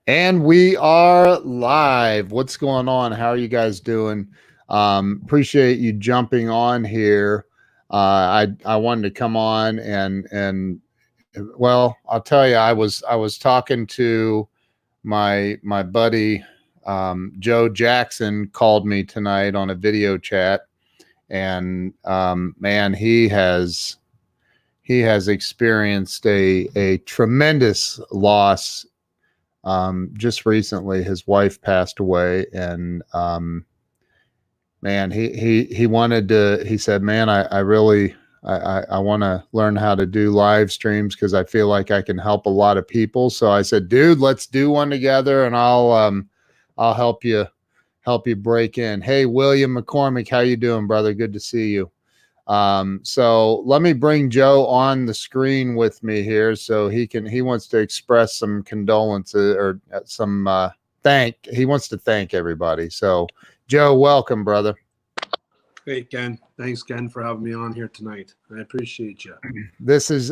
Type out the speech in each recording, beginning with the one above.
And we are live. What's going on? How are you guys doing? Appreciate you jumping on here. I wanted to come on and well, I'll tell you, I was talking to my buddy Joe Jackson called me tonight on a video chat, and man, he has experienced a tremendous loss. Just recently his wife passed away, and man, he wanted to, he said, man, I really, I want to learn how to do live streams because I feel like I can help a lot of people. So I said, dude, let's do one together, and I'll help you break in. Hey, William McCormick, how you doing, brother? Good to see you. So let me bring Joe on the screen with me here so he wants to express some condolences or some he wants to thank everybody. So Joe, welcome, brother. Hey, Ken. Thanks, Ken, for having me on here tonight. I appreciate you. This is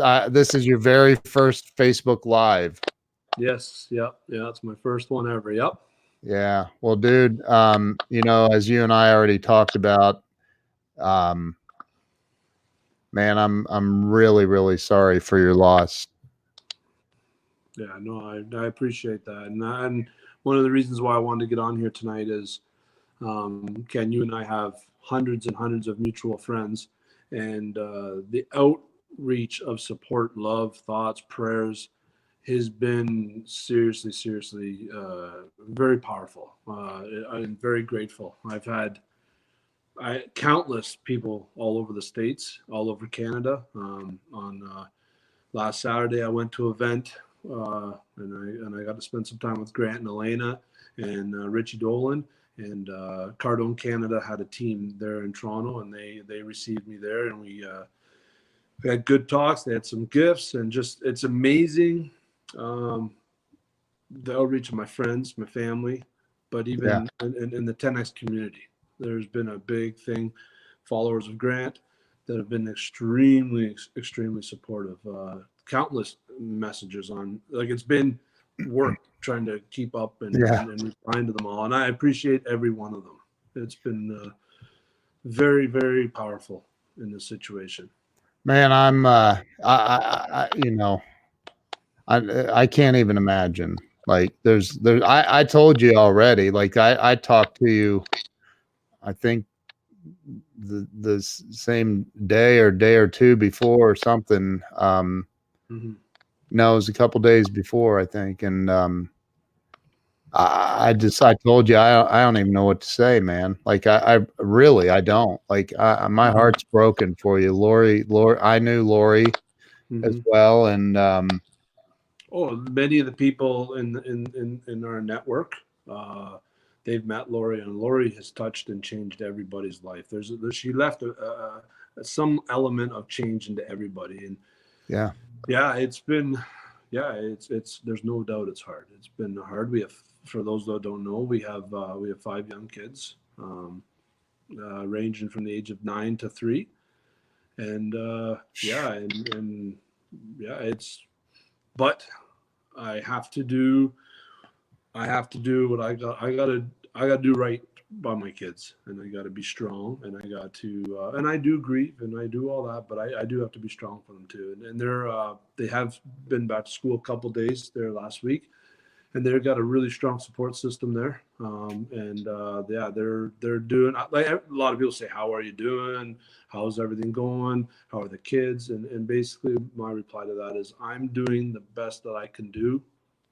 your very first Facebook Live. Yes. Yep. Yeah. It's my first one ever. Yep. Yeah. Well, dude, as you and I already talked about, man, I'm really, really sorry for your loss. Yeah. No, I appreciate that. And one of the reasons why I wanted to get on here tonight is, Ken, you and I have hundreds and hundreds of mutual friends, and the outreach of support, love, thoughts, prayers has been seriously very powerful. I'm very grateful. I've had countless people all over the States, all over Canada. On last Saturday, I went to an event, and I got to spend some time with Grant and Elena and Richie Dolan. And Cardone Canada had a team there in Toronto, and they received me there, and we had good talks. They had some gifts, and just it's amazing the outreach of my friends, my family, but even in the 10X community. There's been a big thing, followers of Grant that have been extremely supportive. Countless messages on, like, it's been work trying to keep up and replying to them all. And I appreciate every one of them. It's been very, very powerful in this situation. Man, I can't even imagine. Like I told you already, like I talked to you, I think the same day or two before or something. No, it was a couple days before, I think. And I told you, I don't even know what to say, man. Like I really, I don't. Like my heart's broken for you. Lori, I knew Lori as well. And many of the people in our network, they've met Lori, and Lori has touched and changed everybody's life. She left some element of change into everybody. And it's been, it's there's no doubt it's hard. It's been hard. We have, for those that don't know, we have 5 young kids, ranging from the age of 9 to 3. And it's, but I have to do what I gotta do right by my kids, and I gotta be strong, and I got to and I do grieve and I do all that, but I do have to be strong for them too. And they have been back to school a couple days there last week, and they've got a really strong support system there. They're doing, like a lot of people say, how are you doing? How's everything going? How are the kids? And basically my reply to that is, I'm doing the best that I can do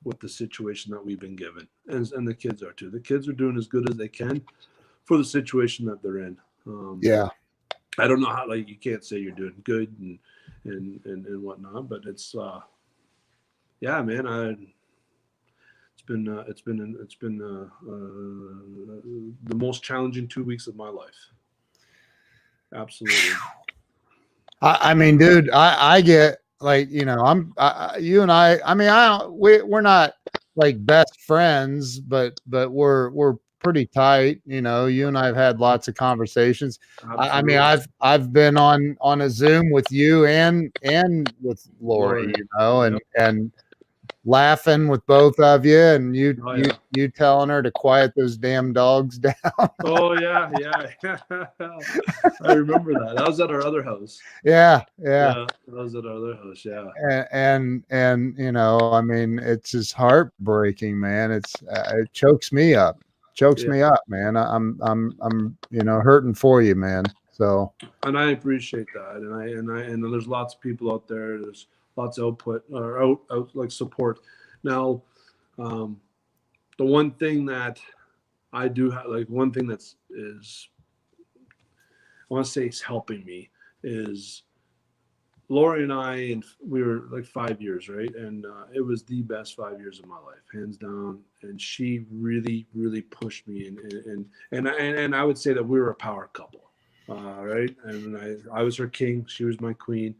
with the situation that we've been given. And the kids are too. The kids are doing as good as they can for the situation that they're in. I don't know how, like, you can't say you're doing good and whatnot, but it's, man, it's been the most challenging 2 weeks of my life. Absolutely. I mean, dude, I get, like, you and I mean, we're not like best friends, but we're pretty tight. You and I have had lots of conversations. I mean, I've been on a Zoom with you and with Lori, and laughing with both of you, and you Oh you yeah. you telling her to quiet those damn dogs down. Oh yeah, yeah. I remember that. That was at our other house. Yeah, yeah. Yeah, that was at our other house. Yeah. And you know, I mean, it's just heartbreaking, man. It chokes me up, Yeah. man. I'm you know, hurting for you, man. So And I appreciate that. And there's lots of people out there. There's lots of output or out like support. Now, um, the one thing that I do have, like one thing that's is I want to say is helping me is Lori and I, and we were like 5 years, right? And it was the best 5 years of my life, hands down. And she really, really pushed me, and I would say that we were a power couple, right? And I was her king, she was my queen,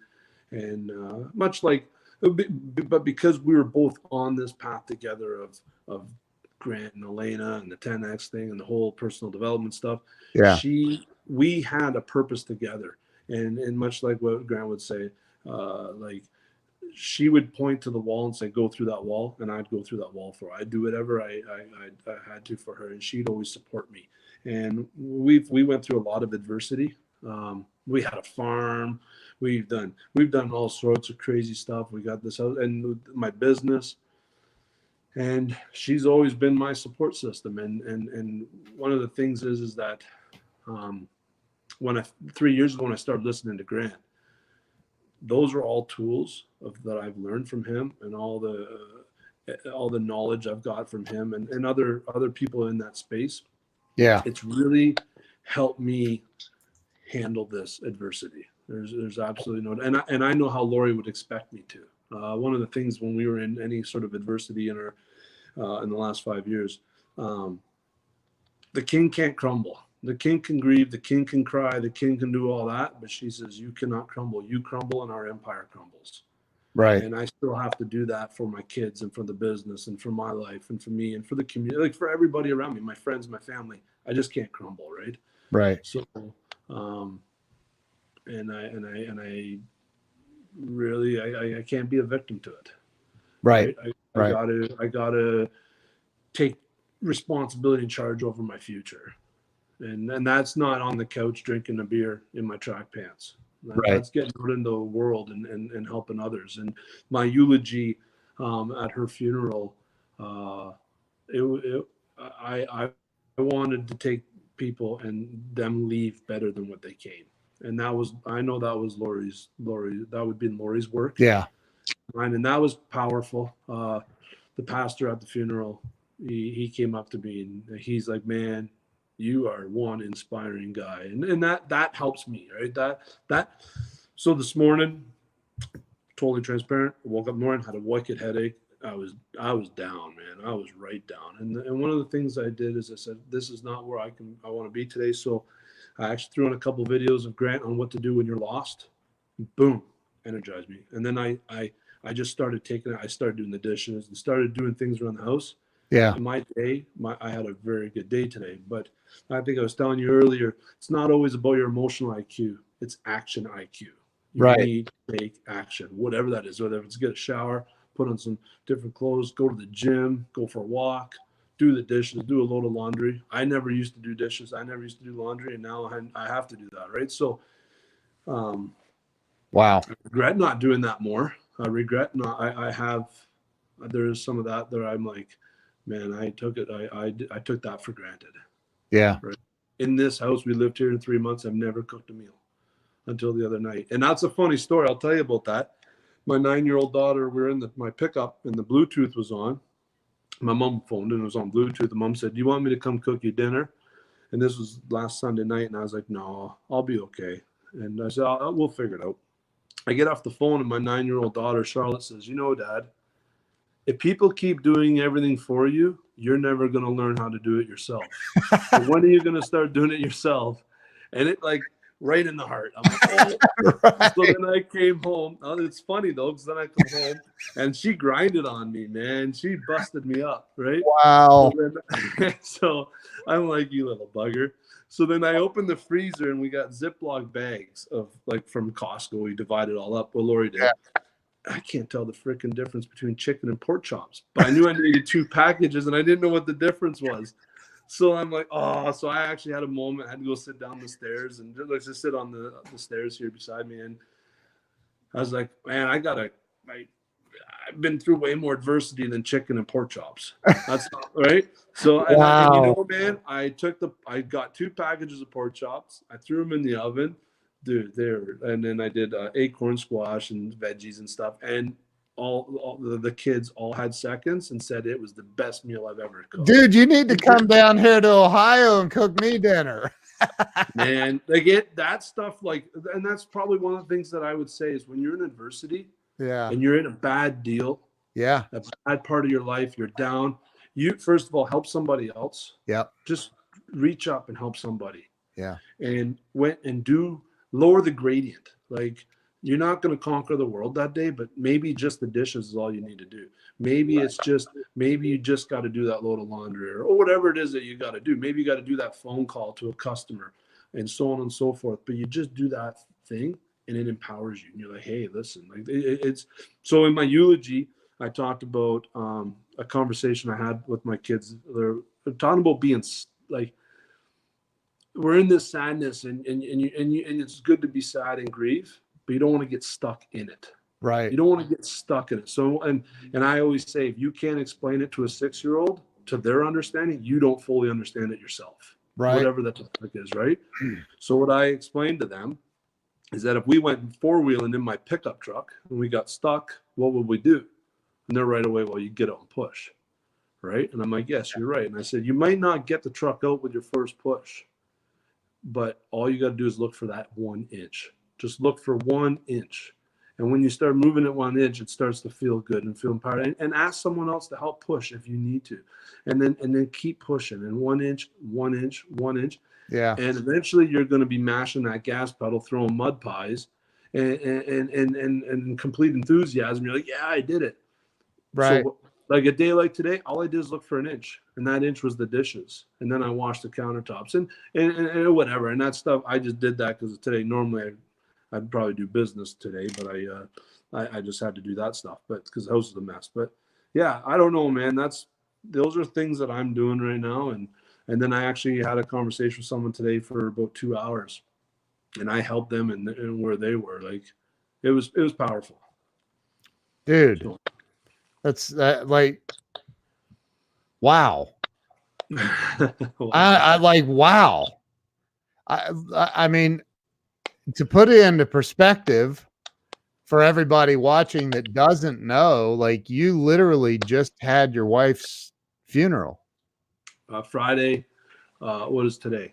and much like, but because we were both on this path together of Grant and Elena and the 10x thing and the whole personal development stuff, yeah, we had a purpose together, and much like what Grant would say, like she would point to the wall and say, "Go through that wall," and I'd go through that wall for her. I'd do whatever I had to for her, and she'd always support me. And we went through a lot of adversity. We had a farm. We've done all sorts of crazy stuff. We got this house and my business, and she's always been my support system. And one of the things is that um, when I 3 years ago when I started listening to Grant, those are all tools that I've learned from him, and all the knowledge I've got from him and other people in that space. yeah, It's really helped me handle this adversity. There's absolutely no, and I know how Lori would expect me to. One of the things when we were in any sort of adversity in the last 5 years, um, the king can't crumble. The king can grieve, the king can cry, the king can do all that, but she says, "You cannot crumble. You crumble, and our empire crumbles." right, And I still have to do that for my kids and for the business and for my life and for me and for the community, like for everybody around me, my friends, my family. I just can't crumble, right? right, So, um, and I really I can't be a victim to it, right, right? I right. gotta take responsibility and charge over my future. And that's not on the couch drinking a beer in my track pants. Right. That's getting out into the world and helping others. And my eulogy at her funeral, uh, it I wanted to take people and them leave better than what they came. And that was, I know that was Lori, that would be Lori's work. Yeah. And that was powerful. The pastor at the funeral, he came up to me and he's like, "Man, you are one inspiring guy," and that helps me, right? That so this morning, totally transparent. I woke up in the morning, had a wicked headache. I was down, man. I was right down. And one of the things I did is I said, "This is not where I want to be today." So I actually threw in a couple of videos of Grant on what to do when you're lost. Boom, energized me. And then I just started taking it. I started doing the dishes and started doing things around the house. Yeah. And I had a very good day today. But I think I was telling you earlier, it's not always about your emotional IQ. It's action IQ. You Right. need to take action, whatever that is, whether it's get a shower, put on some different clothes, go to the gym, go for a walk, do the dishes, do a load of laundry. I never used to do dishes. I never used to do laundry. And now I have to do that. Right. So, um, Wow. I regret not doing that more. I regret not. I have. There is some of that that I'm like, man, I took it. I took that for granted. Yeah. Right. In this house, we lived here in 3 months. I've never cooked a meal until the other night, and that's a funny story. I'll tell you about that. My 9-year-old daughter, we were in my pickup, and the Bluetooth was on. My mom phoned and it was on Bluetooth. The mom said, "Do you want me to come cook you dinner?" And this was last Sunday night, and I was like, "No, I'll be okay." And I said, "We'll figure it out." I get off the phone and my 9-year-old daughter, Charlotte, says, Dad, if people keep doing everything for you, you're never going to learn how to do it yourself. So when are you going to start doing it yourself?" And it like right in the heart. I'm like, oh. Right. So then I came home. It's funny though, because then I come home and she grinded on me, man. She busted me up, right? Wow. So I'm like, "You little bugger." So then I opened the freezer and we got Ziploc bags of like from Costco. We divided all up. Well, Lori Yeah. did. I can't tell the freaking difference between chicken and pork chops, but I knew I needed 2 packages and I didn't know what the difference was. So I'm like, oh, so I actually had a moment. I had to go sit down the stairs and just sit on the stairs here beside me. And I was like, man, I've been through way more adversity than chicken and pork chops. That's right. So, and you Wow. know, man, I got 2 packages of pork chops. I threw them in the oven, dude. And then I did acorn squash and veggies and stuff. And all the kids all had seconds and said it was the best meal I've ever cooked. Dude, you need to come down here to Ohio and cook me dinner. Man, they get that stuff and that's probably one of the things that I would say is when you're in adversity Yeah. and you're in a bad deal, Yeah. a bad part of your life, you're down. You first of all help somebody else. Yep. Just reach up and help somebody. Yeah. And lower the gradient. Like you're not going to conquer the world that day, but maybe just the dishes is all you need to do. Maybe maybe you just got to do that load of laundry or whatever it is that you got to do. Maybe you got to do that phone call to a customer and so on and so forth. But you just do that thing and it empowers you. And you're like, hey, listen, like it's so in my eulogy, I talked about a conversation I had with my kids. They're talking about being like, we're in this sadness and it's good to be sad and grieve, but you don't want to get stuck in it. Right. You don't want to get stuck in it. So, and I always say, if you can't explain it to a 6-year-old to their understanding, you don't fully understand it yourself. Right. Whatever that topic is, right? So what I explained to them is that if we went 4-wheeling in my pickup truck and we got stuck, what would we do? And they're right away, well, you get out and push, right? And I'm like, yes, you're right. And I said, you might not get the truck out with your first push, but all you got to do is look for that 1 inch. Just look for 1 inch. And when you start moving it 1 inch, it starts to feel good and feel empowered. And ask someone else to help push if you need to. And then keep pushing. And 1 inch, 1 inch, 1 inch. Yeah. And eventually you're going to be mashing that gas pedal, throwing mud pies and complete enthusiasm. You're like, yeah, I did it. Right. So like a day like today, all I did is look for 1 inch, and that inch was the dishes. And then I washed the countertops and whatever. And that stuff, I just did that because today, normally I'd probably do business today, but I just had to do that stuff, but because the house is a mess. But yeah, I don't know, man. Those are things that I'm doing right now. And then I actually had a conversation with someone today for about 2 hours, and I helped them and where they were. Like, it was powerful, dude. So. That's like, wow. Wow. I like, wow. I mean, to put it into perspective for everybody watching that doesn't know, like, you literally just had your wife's funeral. Friday. What is today?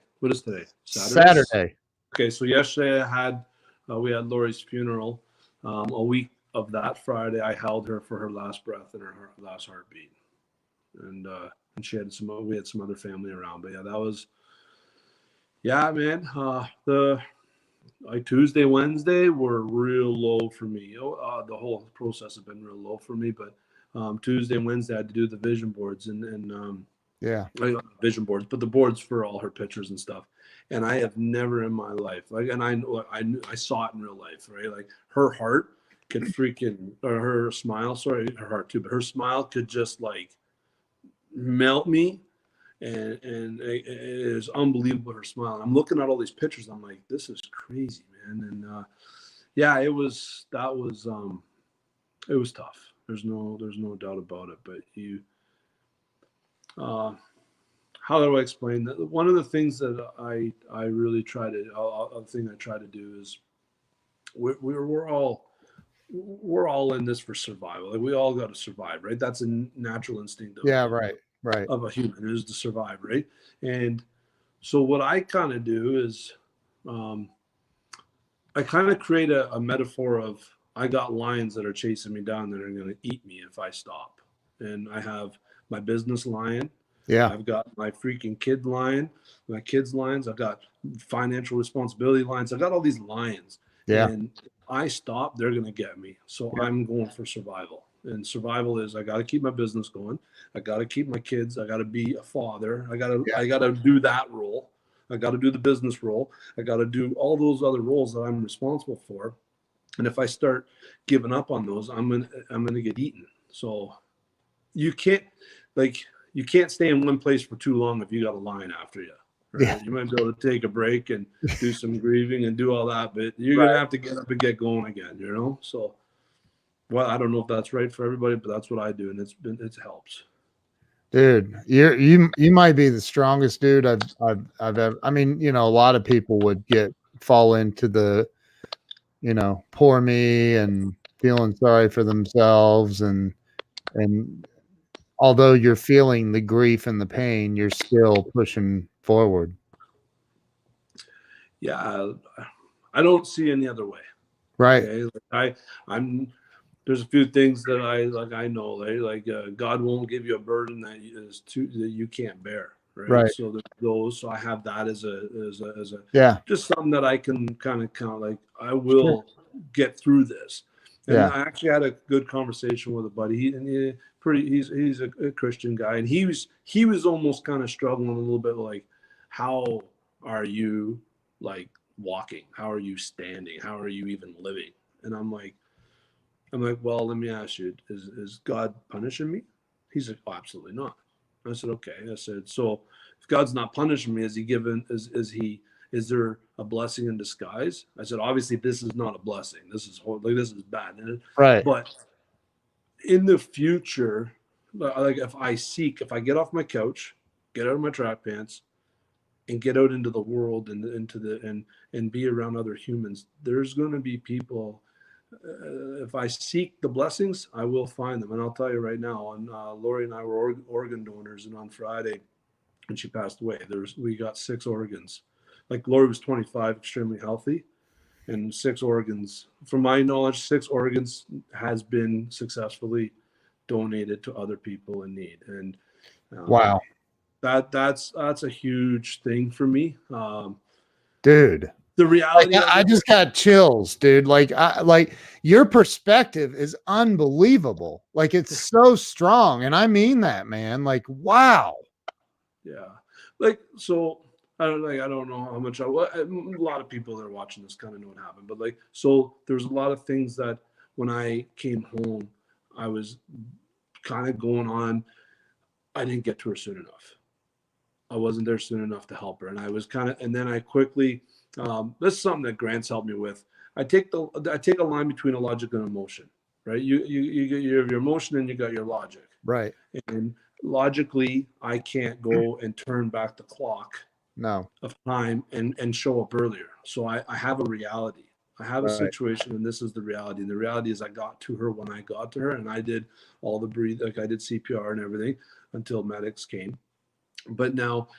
Saturday. Okay, so yesterday we had Lori's funeral. A week of that Friday, I held her for her last breath and her last heartbeat, and we had some other family around. But yeah, that was, yeah, man. The Tuesday, Wednesday were real low for me. The whole process has been real low for me. But Tuesday and Wednesday, I had to do the vision boards and yeah, vision boards, but the boards for all her pictures and stuff. And I have never in my life, like, and I saw it in real life, right? Like, her heart could freaking, or her smile, sorry, her heart too, but her smile could just like melt me. And it is unbelievable, her smile. I'm looking at all these pictures. I'm like, this is crazy, man. And yeah, it was tough. There's no doubt about it. But how do I explain that? One of the things that I really try to, a thing I try to do is we're all in this for survival. Like, we all got to survive, right? That's a natural instinct. Right. Of a human is to survive, right? And so what I kind of do is I kind of create a metaphor of, I got lions that are chasing me down that are going to eat me if I stop. And I have my business lion. Yeah. I've got my freaking kid lion, my kids' lions. I've got financial responsibility lions. I've got all these lions. Yeah. And I stop, they're going to get me. So I'm going for survival. And survival is, I got to keep my business going. I got to keep my kids. I got to be a father. I got to do that role. I got to do the business role. I got to do all those other roles that I'm responsible for. And if I start giving up on those, I'm gonna get eaten. So you can't like you can't stay in one place for too long if you got a lion after you. Yeah. Right? You might be able to take a break and do some grieving and do all that, but you're gonna Right. have to get up and get going again. So well, I don't know if that's right for everybody, but that's what I do, and it helps. Dude, you might be the strongest dude I've ever. I mean, a lot of people would fall into the, poor me and feeling sorry for themselves, and although you're feeling the grief and the pain, you're still pushing forward. Yeah, I don't see any other way. Right. Okay, I'm there's a few things that I know God won't give you a burden that you can't bear, right? Right. So there's those. So I have that as a Yeah. just something that I can kind of count. Like I Sure. will get through this. And Yeah. I actually had a good conversation with a buddy. He's a Christian guy, and he was almost kind of struggling a little bit, like, how are you, like, walking? How are you standing? How are you even living? And I'm like, well, let me ask you, is God punishing me? He's like, oh, absolutely not. I said, okay. I said, so if God's not punishing me, is there a blessing in disguise? I said, obviously this is not a blessing. This is this is bad. Right. But in the future, like if I get off my couch, get out of my track pants, and get out into the world and and be around other humans, there's going to be people. If I seek the blessings, I will find them. And I'll tell you right now, and Lori and I were organ donors, and on Friday, when she passed away, we got 6 organs. Like, Lori was 25, extremely healthy, and 6 organs. From my knowledge, 6 organs has been successfully donated to other people in need, and Wow. that's a huge thing for me. Dude. The Like reality of I it, just got chills, dude. Like your perspective is unbelievable. Like it's so strong, and I mean that, man. Like wow. yeah, like, so I don't know how much a lot of people that are watching this kind of know what happened, but like, so there's a lot of things that when I came home, I was kind of going on. I didn't get to her soon enough. I wasn't there soon enough to help her, and I was and then I quickly. This is something that Grant's helped me with. I take a line between a logic and emotion, right? You have your emotion and you got your logic, Right. and logically, I can't go and turn back the clock No. of time and show up earlier. So I have a reality. I have a Right. situation, and this is the reality. And the reality is, I got to her when I got to her, and I did all the breathe, like I did CPR and everything until medics came. But now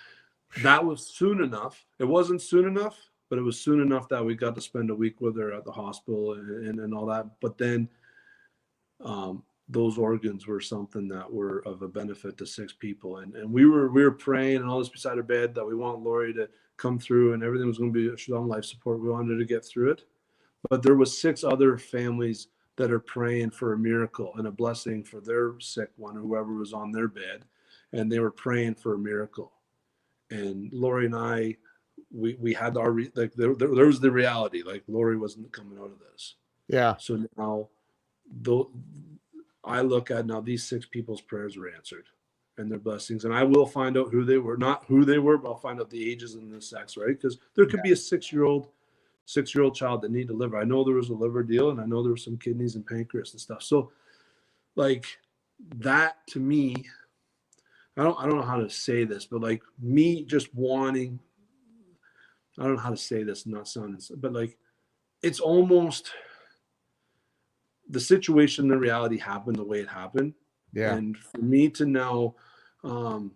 that was soon enough. It wasn't soon enough, but it was soon enough that we got to spend a week with her at the hospital and all that. But then those organs were something that were of a benefit to 6 people, and we were praying and all this beside her bed that we want Lori to come through, and everything was going to be, she's on life support. We wanted to get through it, but there was 6 other families that are praying for a miracle and a blessing for their sick one, whoever was on their bed, and they were praying for a miracle. And Lori and I, we had like there was the reality, like Lori wasn't coming out of this. Yeah. So now, though, I look at now, these 6 people's prayers were answered and their blessings, and I will find out who they were, not who they were, but I'll find out the ages and the sex, right? Because there could be a 6-year-old child that need a liver. I know there was a liver deal, and I know there were some kidneys and pancreas and stuff. So, like, that to me, I don't know how to say this, but like, me just wanting, I don't know how to say this, not sounding, but like, it's almost the situation, the reality happened the way it happened. Yeah. And for me to now um,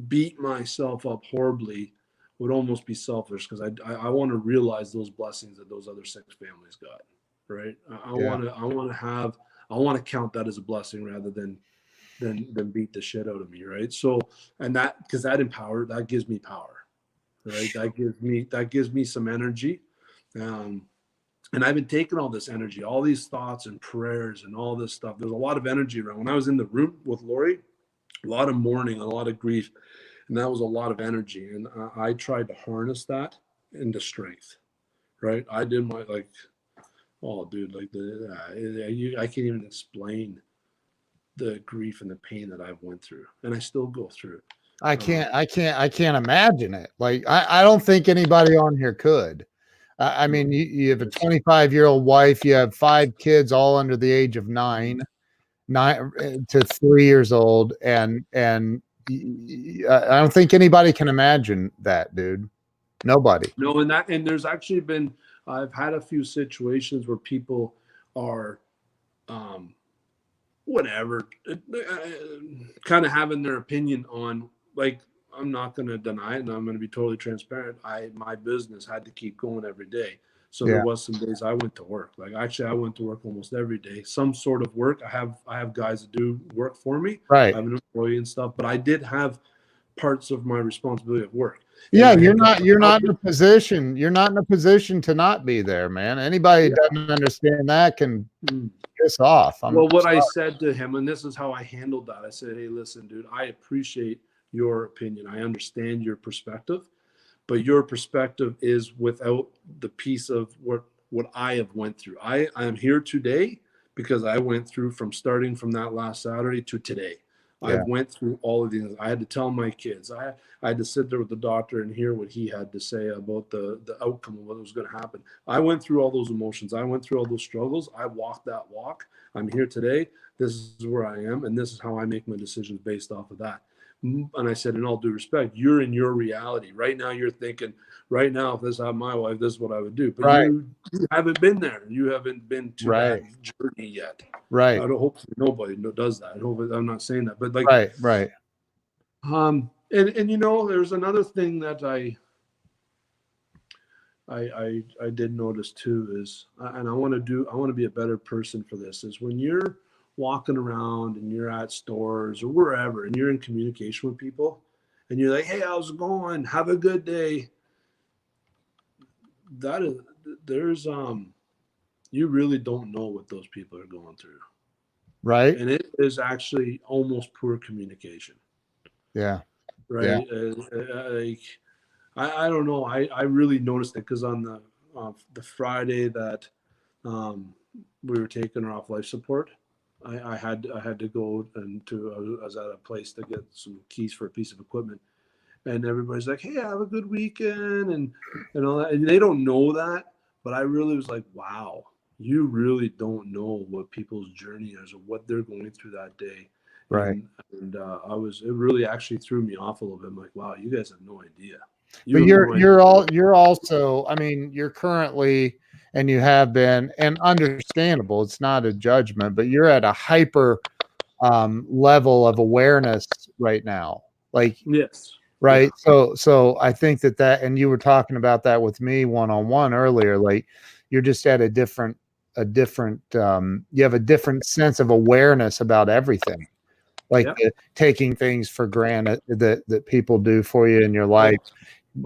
beat myself up horribly would almost be selfish, because I want to realize those blessings that those other 6 families got. Right. I Yeah. want to I want to count that as a blessing rather than beat the shit out of me. Right. So, and because that gives me power. Right. That gives me some energy. Um, and I've been taking all this energy, all these thoughts and prayers and all this stuff. There's a lot of energy around. When I was in the room with Lori, a lot of mourning, a lot of grief, and that was a lot of energy. And I tried to harness that into strength, right? I did Oh, dude, like I can't even explain the grief and the pain that I've went through, and I still go through. Um, I can't imagine it. Like, I don't think anybody on here could. I no, mean, you have a it's 25-year-old wife, you have 5 kids, all under the age of nine to 3 years old, and I don't think anybody can imagine that, dude. Nobody. no, and there's actually been I've had a few situations where people are um, whatever, kind of having their opinion on, like, I'm not going to deny it, and I'm going to be totally transparent. My business had to keep going every day, so there Yeah. was some days I went to work. Like, actually, I went to work almost every day, some sort of work. I have guys that do work for me. I Right. have an employee and stuff, but I did have parts of my responsibility of work, and Yeah, I had to put you're out. not in a position to not be there, man. Anybody Yeah. that doesn't understand that can Mm. piss off. I'm Well, what I said to him, and this is how I handled that, I said, "Hey, listen, dude, I appreciate your opinion. I understand your perspective, but your perspective is without the piece of what I have went through. I am here today because I went through from starting from that last Saturday to today. Yeah. I've went through all of these. I had to tell my kids. I had to sit there with the doctor and hear what he had to say about the outcome of what was going to happen. I went through all those emotions. I went through all those struggles. I walked that walk. I'm here today. This is where I am, and this is how I make my decisions based off of that." And I said, in all due respect, you're in your reality right now. You're thinking, right now, if this happened to my wife, this is what I would do. But Right. you haven't been there. You haven't been to that Right. journey yet. I Right. don't hope nobody does that. I hope I'm not saying that, but like, Right. Right. and there's another thing that I did notice too is, and I want to be a better person for this, is when you're walking around and you're at stores or wherever and you're in communication with people and you're like, "Hey, how's it going? Have a good day." That is, there's you really don't know what those people are going through, Right. and it is actually almost poor communication, Yeah. Yeah. right? Like, I don't know. I really noticed it because on the Friday that um, we were taking her off life support, I had to go and I was at a place to get some keys for a piece of equipment, and everybody's like, "Hey, have a good weekend," and all that, and they don't know that, but I really was like, "Wow, you really don't know what people's journey is or what they're going through that day." Right. And it really actually threw me off a little bit. I'm like, "Wow, you guys have no idea. You But have no idea." you're also, I mean, you're currently, and you have been, and understandable, it's not a judgment, but you're at a hyper level of awareness right now. Like, Yes. Yeah. right. So I think that, and you were talking about that with me one-on-one earlier, like you're just at you have a different sense of awareness about everything, like Yeah. taking things for granted that people do for you in your life, Oh.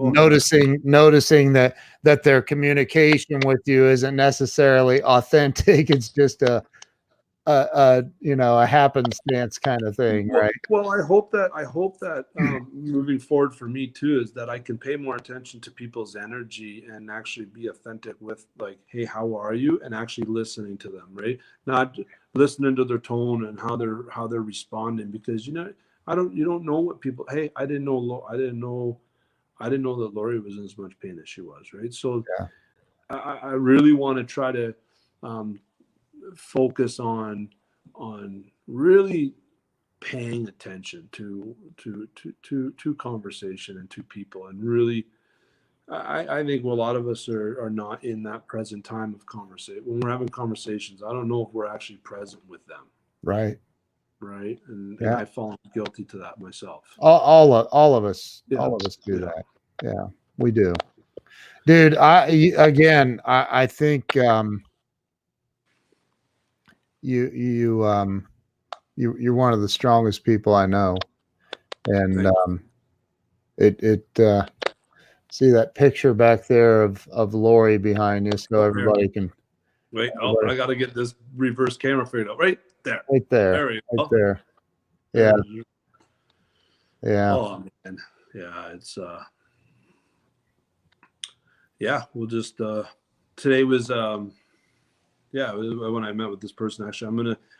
Oh yeah. noticing that their communication with you isn't necessarily authentic. It's just a happenstance kind of thing, right? Well, I hope that moving forward for me too is that I can pay more attention to people's energy and actually be authentic with, like, "Hey, how are you?" and actually listening to them, right? Not listening to their tone and how they're responding, because you don't know what people. Hey, I didn't know that Lori was in as much pain as she was, right? So Yeah. I really want to try to um, focus on really paying attention to conversation and to people, and really I think a lot of us are not in that present time of conversation when we're having conversations. I don't know if we're actually present with them, Right. right? And Yeah. I've fallen guilty to that myself. All Yeah. of us do Yeah. that. Yeah, we do, dude. I think you you you're one of the strongest people I know, and Thank it see that picture back there of Lori behind you, so you. Oh, here. everybody can. Wait. Oh, Everybody, I got to get this reverse camera figured out. Right there. right there, There we right go. there. Yeah, There's, yeah, oh man. Yeah. It's yeah. We'll just today was yeah, when I met with this person, actually,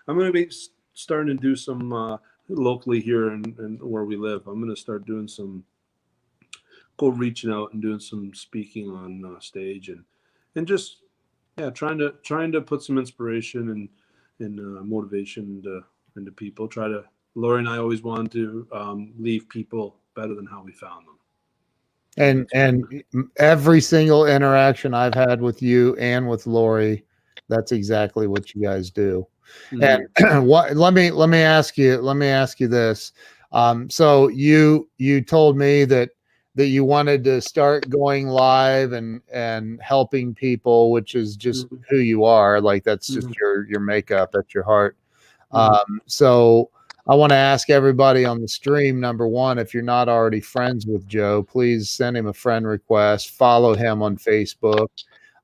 I'm gonna be starting to do some locally here and where we live. I'm gonna start doing some go reaching out and doing some speaking on stage and just yeah, trying to put some inspiration and motivation into people. Try to Lori and I always wanted to leave people better than how we found them. And And that's what and every single interaction I've had with you and with Lori, that's exactly what you guys do. Mhm. And what let me ask you this. So you told me that you wanted to start going live and helping people, which is just Mhm. who you are. Like that's just Mhm. your makeup, that's your heart. Mhm. So I want to ask everybody on the stream, number one, if you're not already friends with Joe, please send him a friend request, follow him on Facebook.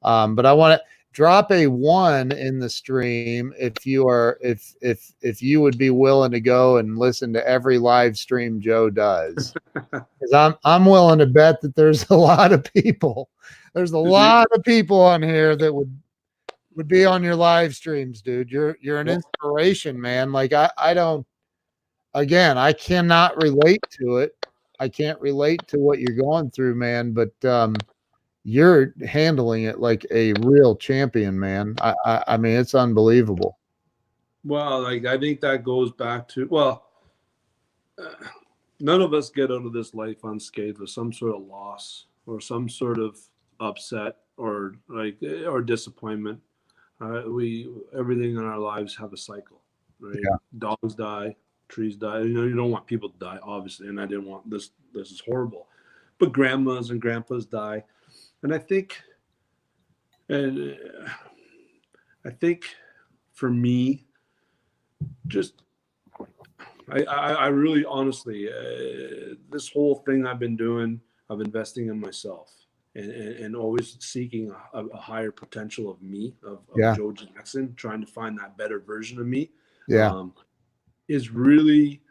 But I want to drop a one in the stream if you are if you would be willing to go and listen to every live stream Joe does. Because I'm willing to bet that there's a lot of people. There's a Is he? lot of people on here that would be on your live streams, dude. You're an Well, inspiration, man. Like I don't again, I cannot relate to it. I can't relate to what you're going through, man, but you're handling it like a real champion, man. I mean, it's unbelievable. well, like I think that goes back to uh, none of us get out of this life unscathed with some sort of loss or some sort of upset or or disappointment. We everything in our lives have a cycle, right? Yeah. Dogs die, trees die. You know, you don't want people to die, obviously, and I didn't want this. This is horrible, but grandmas and grandpas die, and and I think for me, just I really honestly, this whole thing I've been doing of investing in myself and always seeking a higher potential of me, of Yeah. Joe Jackson, trying to find that better version of me, Yeah. um, is really,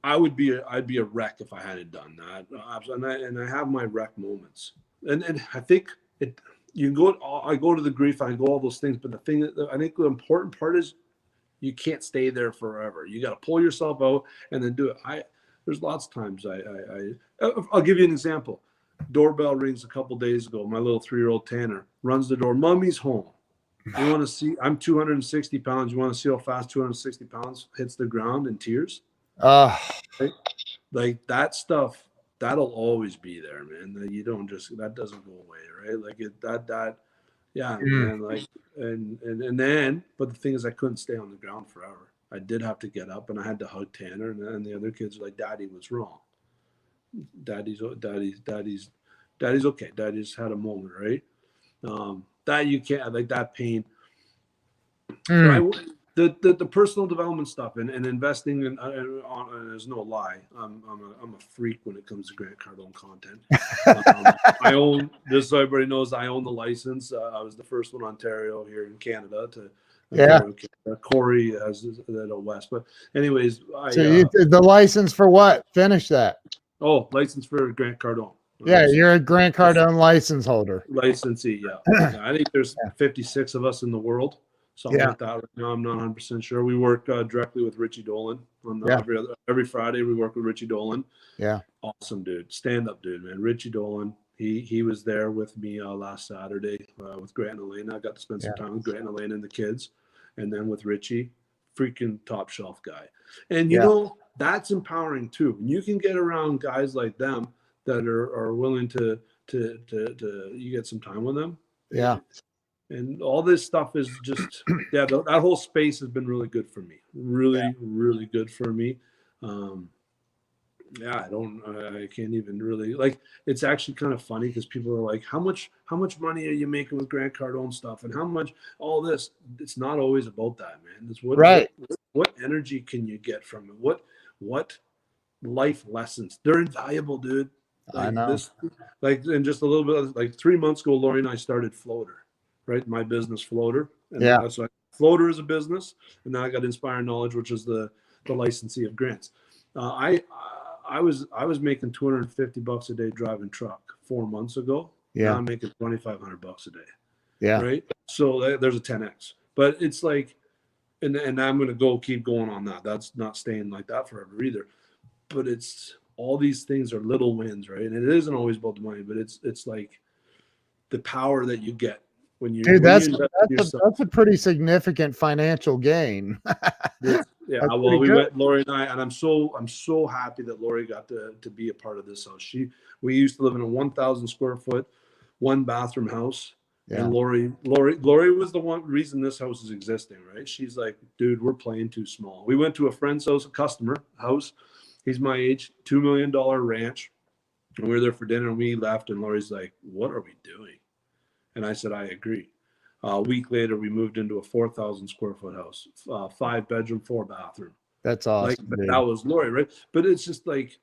I'd be a wreck if I hadn't done that. And I have my wreck moments. And I think it, you go, I go to the grief, I go all those things. But the thing that I think the important part is you can't stay there forever. You got to pull yourself out and then do it. There's lots of times I'll give you an example. Doorbell rings a couple days ago. My little 3-year-old Tanner runs the door. Mommy's home. You want to see? I'm 260 pounds. You want to see how fast 260 pounds hits the ground in tears? Uh, Right? Like that stuff, that'll always be there, man. That you don't just that doesn't go away, right? Like that yeah, mm, man. Like and then, but the thing is, I couldn't stay on the ground forever. I did have to get up, and I had to hug Tanner, and the other kids were like, "Daddy was wrong. Daddy's okay. Daddy's had a moment, right? That you can't like that pain. But mm, the personal development stuff and investing in on there's no lie. I'm a freak when it comes to Grant Cardone content. I own just so everybody knows I own the license. I was the first one in Ontario here in Canada to yeah. Ontario. Canada. Corey has that out west, but anyways, So you the license for what? Finish that. license for Grant Cardone. Yeah, you're a Grant Cardone license holder. Licensee, yeah. I think there's 56 of us in the world, something Yeah. like that. Right now, I'm not 100% sure. We work directly with Richie Dolan on Yeah. every Friday. We work with Richie Dolan. Yeah. Awesome dude, stand up dude, man. Richie Dolan. He was there with me last Saturday with Grant and Elena. I got to spend some Yeah. time with Grant and Elena and the kids, and then with Richie, freaking top shelf guy. And you Yeah. know that's empowering too. When you can get around guys like them that are willing to you get some time with them. Yeah. And all this stuff is just yeah, that whole space has been really good for me. Really good for me. Um, yeah, I can't even really like. It's actually kind of funny because people are like, how much money are you making with Grant Cardone stuff, and how much all this? It's not always about that, man. It's Right. what energy can you get from it? What life lessons? They're invaluable, dude. I Like know. this, like in just a little bit, like 3 months ago, Lori and I started Floater, right? My business Floater, and Yeah. now so Floater is a business, and now I got Inspire Knowledge, which is the licensee of grants. I was making $250 a day driving truck 4 months ago. Now Yeah. I'm making $2,500 a day. Yeah. right? So there's a 10x. But it's like, and I'm going to keep going on that. That's not staying like that forever either. But it's all these things are little wins, right? And it isn't always about the money, but it's like the power that you get Dude, when you invest in yourself. that's a pretty significant financial gain. Yeah, That's well, pretty we good. went, Lori and I, and I'm so happy that Lori got to be a part of this house. We used to live in a 1,000 square foot, one bathroom house, Yeah. and Lori was the one reason this house is existing, right? She's like, dude, we're playing too small. We went to a friend's house, a customer house. He's my age, $2 million ranch, and we were there for dinner, and we left, and Lori's like, what are we doing? And I said, I agree. A week later, we moved into a 4,000 square foot house, 5 bedroom, 4 bathroom. That's Like, awesome, but dude. that was Lori, right? But it's just like,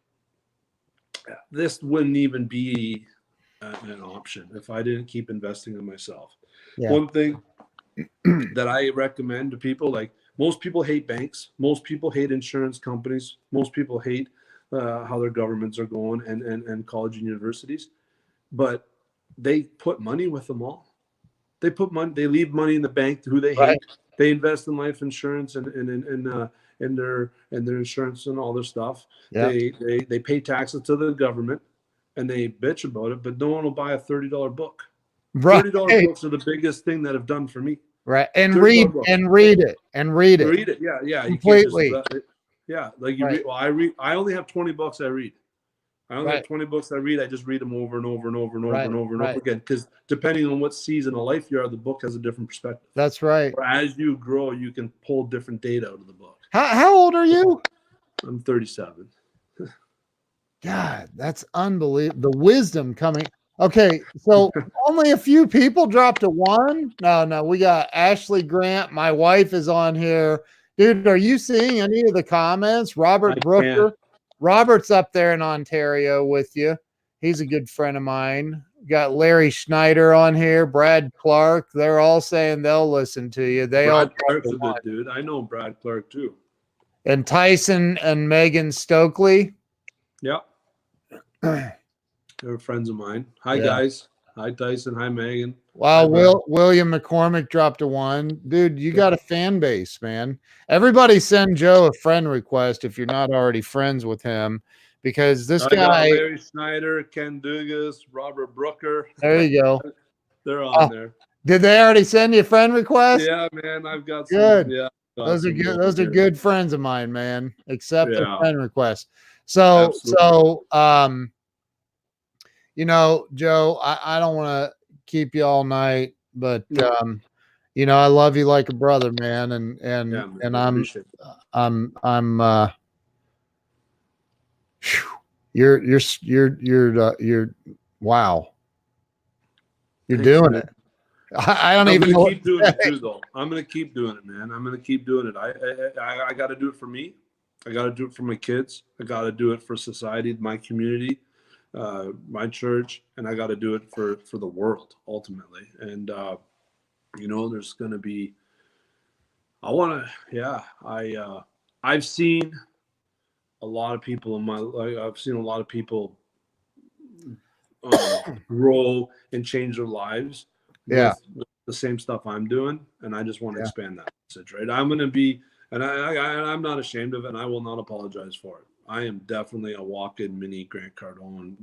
this wouldn't even be an option if I didn't keep investing in myself. Yeah. One thing that I recommend to people, like, most people hate banks, most people hate insurance companies, most people hate how their governments are going, and college and universities, but they put money with them all. They put money, they leave money in the bank to who they Right. hate. They invest in life insurance and in their insurance and all their stuff. Yeah. They pay taxes to the government, and they bitch about it, but no one will buy a $30 book. Right. $30 books are the biggest thing that have done for me. Right. And $30 books. read it and read it Read it. Yeah, yeah. You can't just completely. yeah, like you Right. read. Well, I only have 20 books I read. I only have Right. 20 books I read. I just read them over and over and over and over Right. and over and over Right. again. Because depending on what season of life you are, the book has a different perspective. That's right. Or as you grow, you can pull different data out of the book. How old are you? I'm 37. God, that's unbelievable. The wisdom coming. Okay, so only a few people dropped a one. No, we got Ashley Grant. My wife is on here. Dude, are you seeing any of the comments? Robert I Brooker. can't. Robert's up there in Ontario with you. He's a good friend of mine. Got Larry Schneider on here, Brad Clark. They're all saying they'll listen to you. They all Brad Clark's a good dude. I know Brad Clark too. and Tyson and Megan Stokely. Yeah. They're friends of mine. Hi, Yeah. guys. Hi, Tyson. Hi, Megan. Wow, Hi, William McCormick dropped a one. Dude, you got a fan base, man. Everybody send Joe a friend request if you're not already friends with him, because this I got guy. Larry Schneider, Ken Dugas, Robert Brooker. There you go. They're on there. Did they already send you a friend request? Yeah, man. I've got some. Good. Yeah. Those are good. Those are good friends of mine, man. Accept the Yeah. friend request. So, Absolutely. Joe, I don't want to keep you all night, but I love you like a brother, man, and Yeah, man, and I appreciate that. I'm you're wow. You're Thanks, doing man. it. I don't I'm even gonna know keep doing it too, though. I'm gonna keep doing it, man. I'm gonna keep doing it. I got to do it for me. I got to do it for my kids. I got to do it for society, my community, my church, and I got to do it for the world ultimately. And there's gonna be. I want to. Yeah, I've seen a lot of people in my life. I've seen a lot of people grow and change their lives with the same stuff I'm doing, and I just want to expand that message. Right, I'm going to be, and I'm not ashamed of it, and I will not apologize for it. I am definitely a walk-in mini Grant Cardone,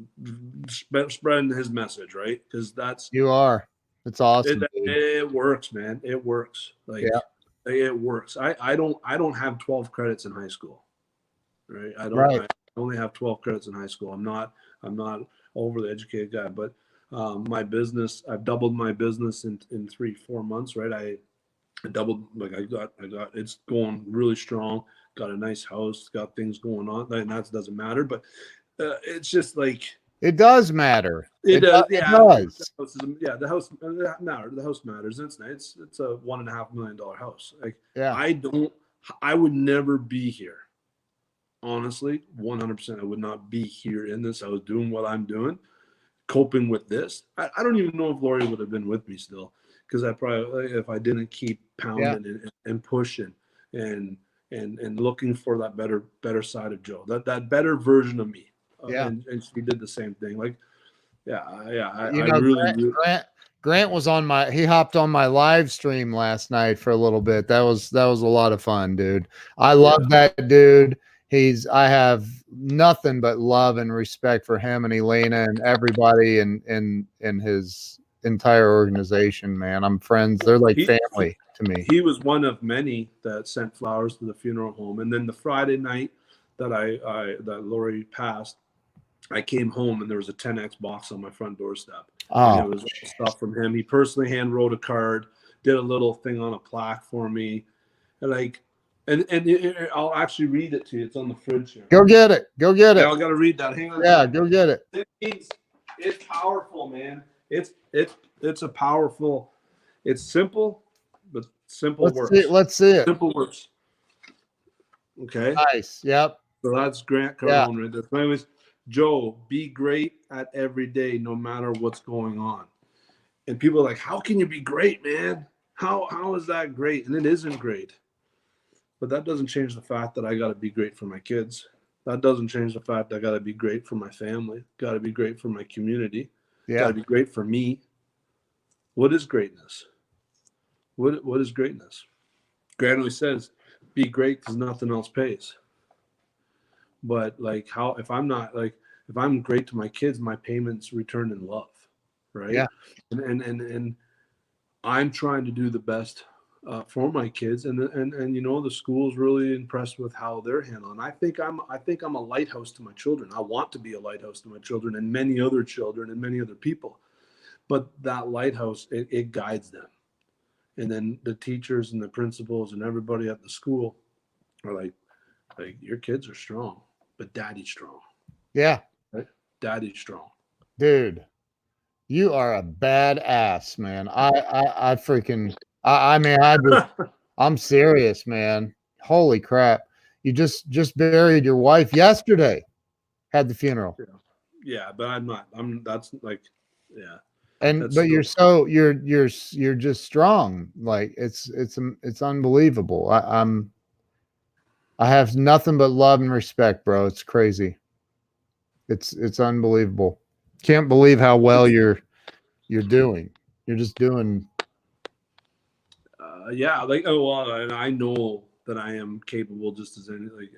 spreading his message, right? Because you are. It's awesome. It works, man. It works. It works. I don't have 12 credits in high school, right? I only have 12 credits in high school. I'm not overly educated guy, but my business, I've doubled my business in 3-4 months, right? I doubled, like I got it's going really strong. Got a nice house, got things going on, and that doesn't matter, but it's just like it does matter. It does, It yeah. does. The house matters. The house matters. It's nice. It's a $1.5 million house. Like, Yeah. I would never be here. Honestly, 100%, I would not be here in this. I was doing what I'm doing, coping with this. I don't even know if Lori would have been with me still, because I probably, if I didn't keep pounding and pushing and looking for that better side of Joe, that better version of me. And she did the same thing. Like, Yeah. You I know, really. Grant was on my he hopped on my live stream last night for a little bit. That was a lot of fun, dude. I Yeah. love that dude. I have nothing but love and respect for him and Elena and everybody in his entire organization, man. I'm friends. They're like He family to me. he was one of many that sent flowers to the funeral home. And then the Friday night that that Lori passed, I came home and there was a 10x box on my front doorstep, and it Oh, was all stuff from him. He personally hand wrote a card, did a little thing on a plaque for me, and like, I'll actually read it to you. It's on the fridge here. go get it. Go get Yeah, it. I gotta read that. Hang on a Yeah, second. go get it. It's powerful, man. It's a powerful. It's simple, but simple Let's see. works. Let's see it. Simple works. Okay. Nice. Yep. So that's Grant Yeah. Cardone right there. My name is Joe. Be great at every day, no matter what's going on. And people are like, "How can you be great, man? How is that great?" And it isn't great. But that doesn't change the fact that I got to be great for my kids. That doesn't change the fact I got to be great for my family. Got to be great for my community. Got Yeah. to be great for me. What is greatness? What is greatness? Grant always says, "Be great because nothing else pays." But like, how if I'm not like if I'm great to my kids, my payments return in love, right? Yeah. And I'm trying to do the best for my kids, and you know the school's really impressed with how they're handling. I think I'm a lighthouse to my children. I want to be a lighthouse to my children and many other children and many other people. But that lighthouse, it guides them, and then the teachers and the principals and everybody at the school are like your kids are strong, but daddy's strong, Yeah. right? Daddy's strong. Dude. You are a badass, man. I freaking I mean I'm serious, man. Holy crap. You just buried your wife yesterday. Had the funeral. Yeah. Yeah, but I'm not. I'm that's like, yeah, And that's but still. you're just strong. Like it's unbelievable. I have nothing but love and respect, bro. It's crazy. It's unbelievable. Can't believe how well you're doing. You're just doing Yeah, like, oh well, and I know that I am capable just as any like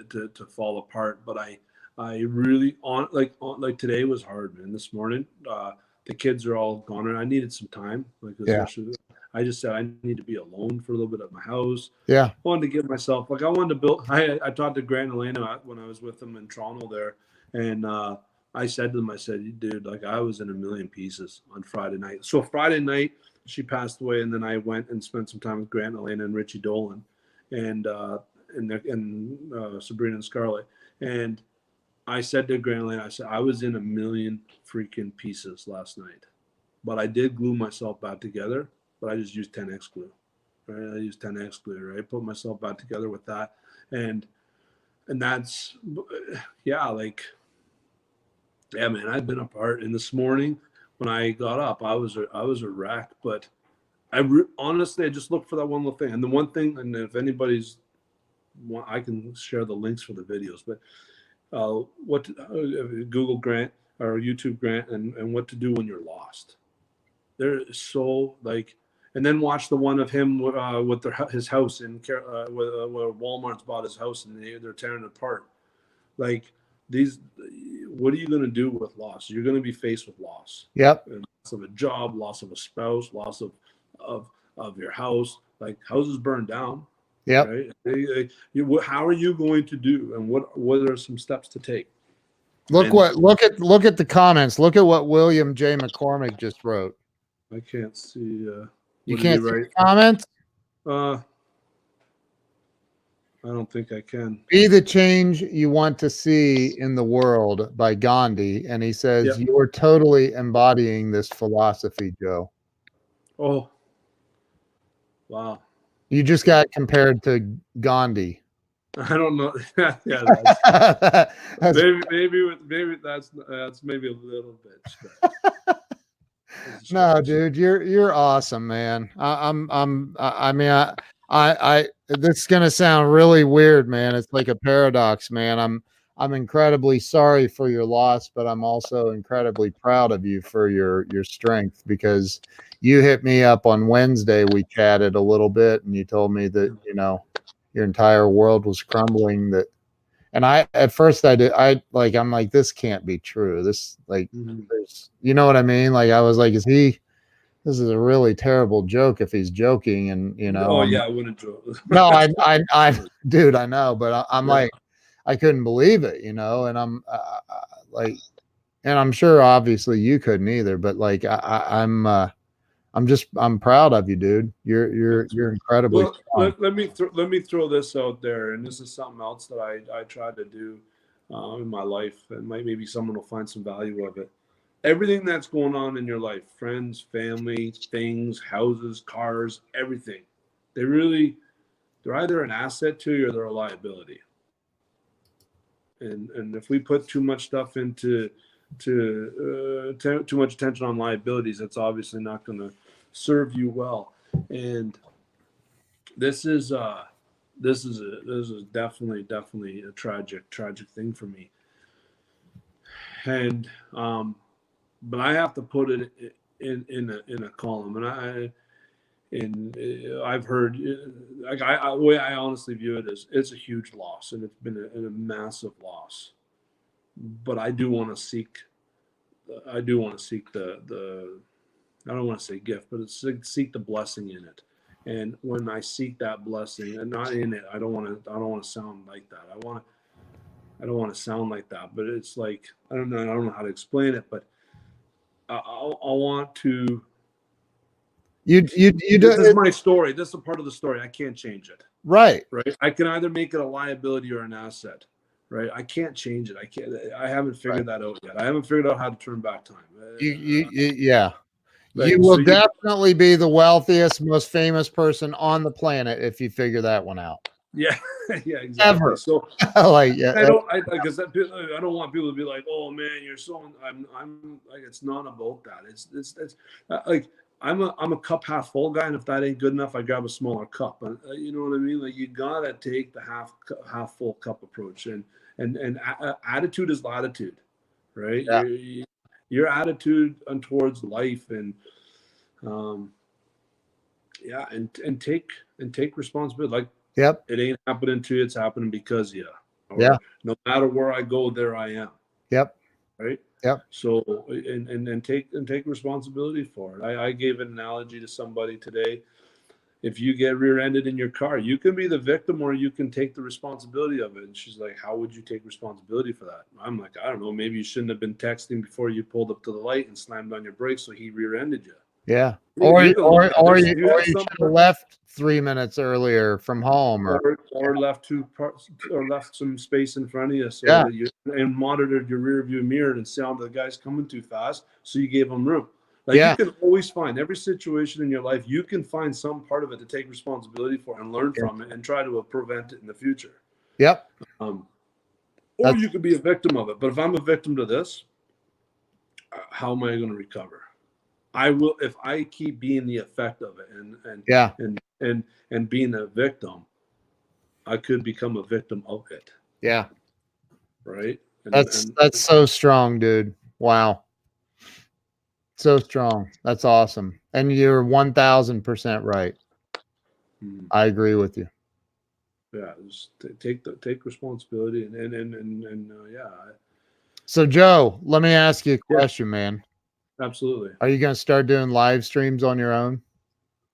to fall apart, but I really like today was hard, man. This morning, the kids are all gone, and I needed some time. Like yeah. yesterday, I just said I need to be alone for a little bit at my house. Yeah. I wanted to give myself like I wanted to build. I talked to Grant and Elena when I was with them in Toronto there, and I said to them, I said, dude, like I was in a million pieces on Friday night. So Friday night she passed away, and then I went and spent some time with Grant, Elena, and Richie Dolan, and Sabrina and Scarlett. And I said to Grant, Elena, I said I was in a million freaking pieces last night, but I did glue myself back together. But I just used 10x glue, right? I used 10x glue, right? Put myself back together with that, and that's yeah, like yeah, man. I've been apart, and this morning when I got up, I was a wreck, but honestly, I just looked for that one little thing. And the one thing, and if anybody's, I can share the links for the videos. But Google Grant or YouTube Grant, and what to do when you're lost. They're so like, and then watch the one of him with his house where Walmart's bought his house, and they're tearing it apart. Like these, what are you going to do with loss? You're going to be faced with loss. Yep. Loss of a job, loss of a spouse, loss of of your house. Like houses burned down, Yep. right? How are you going to do, and what are some steps to take? Look at the comments. Look at what William J. McCormick just wrote. I can't see. You What did he can't see write? the comments? I don't think I can. Be the change you want to see in the world by Gandhi. And he says, Yep. you're totally embodying this philosophy, Joe. Oh, wow. You just got compared to Gandhi. I don't know. Yeah, maybe that's maybe a little bit. No, dude, you're awesome, man. I mean, I this is gonna sound really weird, man. It's like a paradox, man. I'm incredibly sorry for your loss, but I'm also incredibly proud of you for your strength, because you hit me up on Wednesday. We chatted a little bit, and you told me that, your entire world was crumbling. And I, at first, I'm like, this can't be true. This, like, Mhm. there's, you know what I mean? Like, I was like, this is a really terrible joke if he's joking. And, Oh yeah, I wouldn't joke. no, dude, I know, but I'm Yeah. like, I couldn't believe it, and I'm like, and I'm sure obviously you couldn't either, but like, I'm proud of you, dude. You're incredibly Well, strong. let me throw this out there, and this is something else that I try to do in my life, and maybe someone will find some value of it. Everything that's going on in your life, friends, family, things, houses, cars, everything, they're either an asset to you or they're a liability. And if we put too much stuff into too much attention on liabilities, that's obviously not going to serve you well. And this is this is definitely a tragic thing for me. And but I have to put it in a column, and I've heard, like, the way I honestly view it is it's a huge loss, and it's been a massive loss. But I do want to seek the I don't want to say gift, but it's seek the blessing in it. And when I seek that blessing, and not in it, I don't want to sound like that. I don't want to sound like that. But it's like, I don't know how to explain it. But I want to. You do This is it my story. This is a part of the story. I can't change it. right. Right. I can either make it a liability or an asset. Right. I can't change it. I haven't Right. figured that out yet. I haven't figured out how to turn back time. Yeah. You Right. So will you. definitely be the wealthiest, most famous person on the planet if you figure that one out. Yeah. Yeah. Exactly. Ever. So Like, yeah, I don't. I because I don't want people to be like, "Oh man, you're so." I'm like, it's not about that. It's like I'm a cup half full guy, and if that ain't good enough, I grab a smaller cup. And you know what I mean? Like, you gotta take the half full cup approach, and attitude is latitude, right? yeah, Your attitude towards life, and um, yeah, and take responsibility. Like, yep, it ain't happening to you; it's happening because of you. yeah, Or no matter where I go, there I am. yep, Right. yep, So and take responsibility for it. I gave an analogy to somebody today. If you get rear-ended in your car, you can be the victim or you can take the responsibility of it. And she's like, how would you take responsibility for that? I'm like, I don't know, maybe you shouldn't have been texting before you pulled up to the light and slammed on your brakes so he rear-ended you. yeah. You're the one. You Or have you some should have left 3 minutes earlier from home, or left two parts or left some space in front of you so yeah, that you and monitored your rear view mirror and saw the guy's coming too fast, so you gave him room. Like, you yeah, can always find every situation in your life, you can find some part of it to take responsibility for and learn yeah, from it and try to prevent it in the future. yep. um, or That's you could be a victim of it. But if I'm a victim to this, how am I going to recover? I will, if I keep being the effect of it, yeah, and being a victim, I could become a victim of it, yeah. right? That's And that's so strong, dude. Wow. So strong. That's awesome. And you're 1000% right. mm, I agree with you. yeah, just take responsibility and yeah, So Joe, let me ask you a yeah, question, man. absolutely, Are you going to start doing live streams on your own?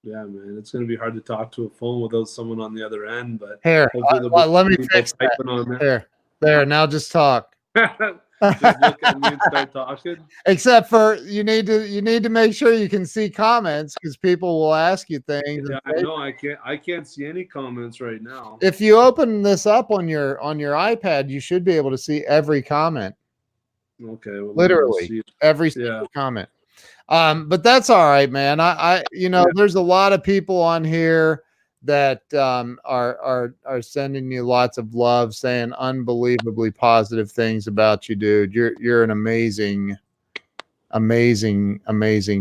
yeah, man. It's gonna be hard to talk to a phone without someone on the other end, but Here, hopefully there'll be let me people fix that. typing on there. Here, there. Now just talk. Just look at me and start talking. Except for you need to make sure you can see comments, because people will ask you things. Yeah, I know. I can't see any comments right now. If you open this up on your iPad, you should be able to see every comment. Okay, well, maybe we'll Literally see. every Yeah, single comment. But that's all right, man. yeah. There's a lot of people on here that are sending you lots of love, saying unbelievably positive things about you, dude. You're an amazing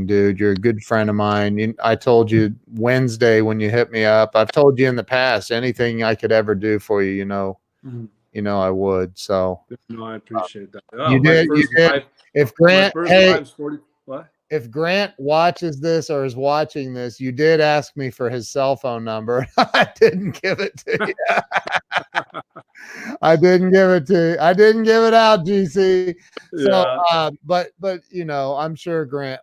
dude. You're a good friend of mine. I told you Wednesday when you hit me up. I've told you in the past, anything I could ever do for you, Mhm. I would. So No, I uh, appreciate that. Oh, my you first did. live, If my Grant, first hey, live's 40. What? if Grant watches this or is watching this, you did ask me for his cell phone number. I didn't give it to you. I didn't give it to you. I didn't give it out, GC. So, Yeah. but I'm sure Grant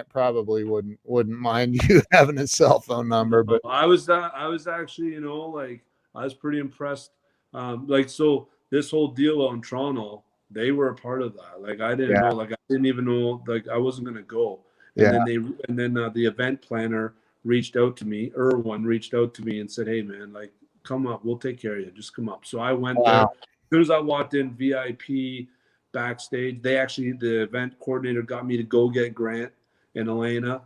probably wouldn't mind you having his cell phone No, number. But I was actually, like I was pretty impressed. Like so this whole deal on Toronto, they were a part of that. Like I didn't yeah, know, like I didn't even know, like I wasn't gonna go. And yeah, then the event planner reached out to me, Irwin reached out to me and said, "Hey man, like come up, we'll take care of you. Just come up." So I went there. wow, As soon as I walked in, VIP backstage, the event coordinator got me to go get Grant and Elena.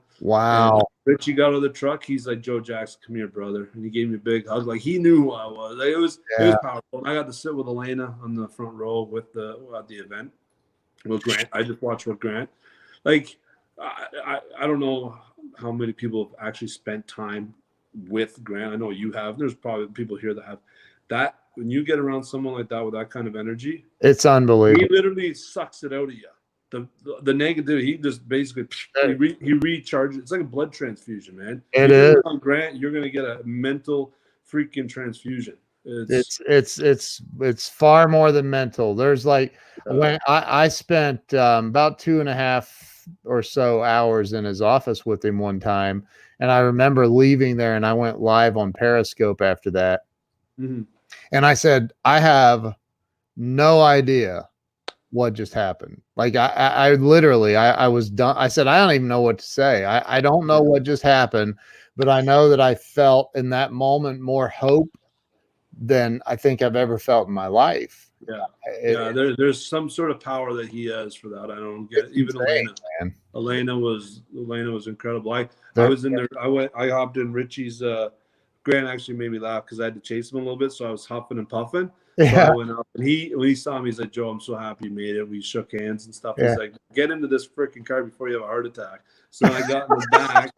And wow, Richie got out of the truck. He's like, "Joe Jackson, come here, brother," and he gave me a big hug. Like he knew who I was. Like, it was yeah, powerful. I got to sit with Elena on the front row with at the event with Grant. I just watched with Grant. Like I don't know how many people have actually spent time with Grant. I know you have. There's probably people here that have. That when you get around someone like that with that kind of energy, it's he unbelievable. literally sucks it out of you. The negative, he just basically he recharges. It's like a blood transfusion, man. It You get is. around Grant, you're gonna get a mental freaking transfusion. It's It's far more than mental. There's like uh, when I spent about 2.5 or so hours in his office with him one time, and I remember leaving there, and I went live on Periscope after that, mhm. and I said, I have no idea what just happened. Like I literally I was done. I said, I don't even know what to say. I don't know what just happened, but I know that I felt in that moment more hope than I think I've ever felt in my life. Yeah, It, yeah. There's some sort of power that he has for that. I don't get it. it's Even insane, Elena. man. Elena was incredible. I They're, was in there. I hopped in Richie's. Grant actually made me laugh because I had to chase him a little bit, so I was huffing and puffing. So I yeah, went up, and when he saw me, he's like, "Joe, I'm so happy you made it." We shook hands and stuff. yeah. He's like, "Get into this freaking car before you have a heart attack." So then I got in the back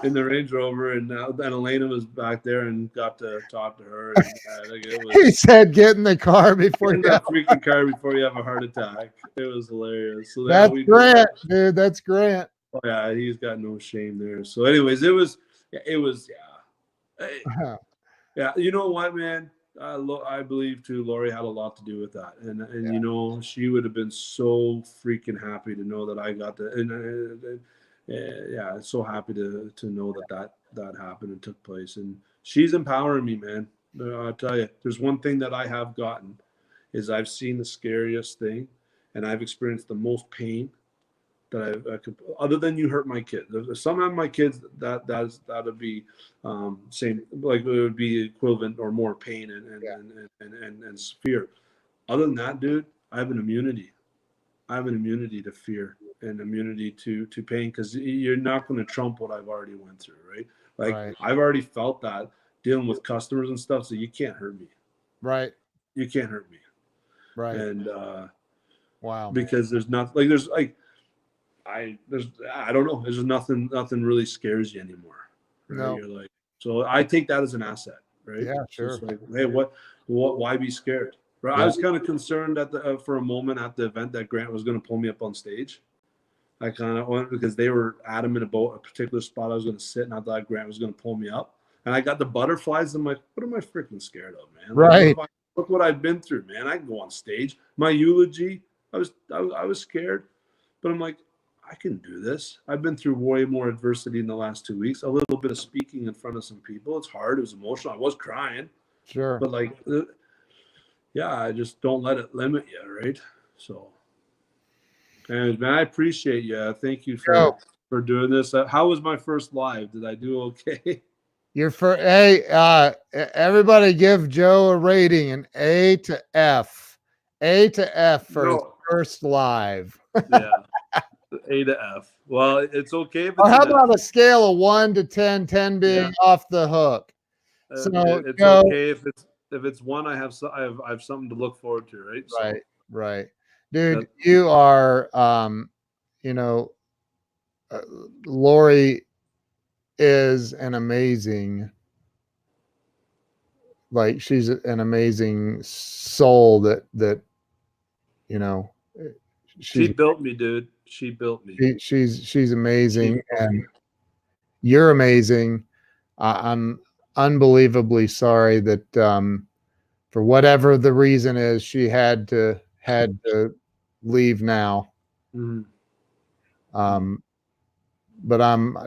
in the Range Rover, and Elena was back there and got to talk to her, and like it He was said, "Get in the car get before in you." that freaking car before you have a heart attack. It was hilarious. So yeah, That's we did that. Grant, dude. That's Grant. Oh yeah, he's got no shame there. So, anyways, it was yeah. Yeah, you know what, man? I believe too. Lori had a lot to do with that, and she would have been so freaking happy to know that I got to, yeah, so happy to know that happened and took place, and she's empowering me, man. I tell you, there's one thing that I have gotten is I've seen the scariest thing, and I've experienced the most pain that I could, other than you hurt my kid. Some of my kids that'd be same, like it would be equivalent or more pain Yeah, and fear. Other than that, dude, I have an immunity. I have an immunity to fear and immunity to pain because you're not going to trump what I've already went through, right? Like right, I've already felt that dealing with customers and stuff, so you can't hurt me. right, You can't hurt me, right. and Wow, man. because there's not like there's like I don't know. There's just nothing really scares you anymore, right? No, You're like, so I take that as an asset, right? yeah, So it's sure. like, hey, why be scared? Right? I Yeah, was kind of concerned for a moment at the event that Grant was going to pull me up on stage. I kind of went because they were adamant about a particular spot I was going to sit, and I thought Grant was going to pull me up. And I got the butterflies. I'm like, what am I freaking scared of, man? Like, right. look what I've been through, man. I can go on stage. My eulogy, I was scared, but I'm like, I can do this. I've been through way more adversity in the last 2 weeks. A little bit of speaking in front of some people. It's hard. It was emotional. I was crying, Sure. but like, yeah, I just don't let it limit you, right? So, and man, I appreciate you. Thank you Joe, for doing this. How was my first live? Did I do okay? you're for hey, everybody give Joe a rating, an A to F. A to F for his No. first live. Yeah, A to F. Well, it's okay if Or it's how an F. about a scale of 1 to 10, 10 being Yeah, off the hook? So, it's Joe, okay if it's one. I have something to look forward to, right? right, So right. Dude, that you are, you know, uh, Lori is an amazing like she's an amazing soul that you know She she's built me, dude. She built me. she's She amazing, built and me. you're amazing. I'm unbelievably sorry that for whatever the reason is, she had to leave now. Mm-hmm. Um, but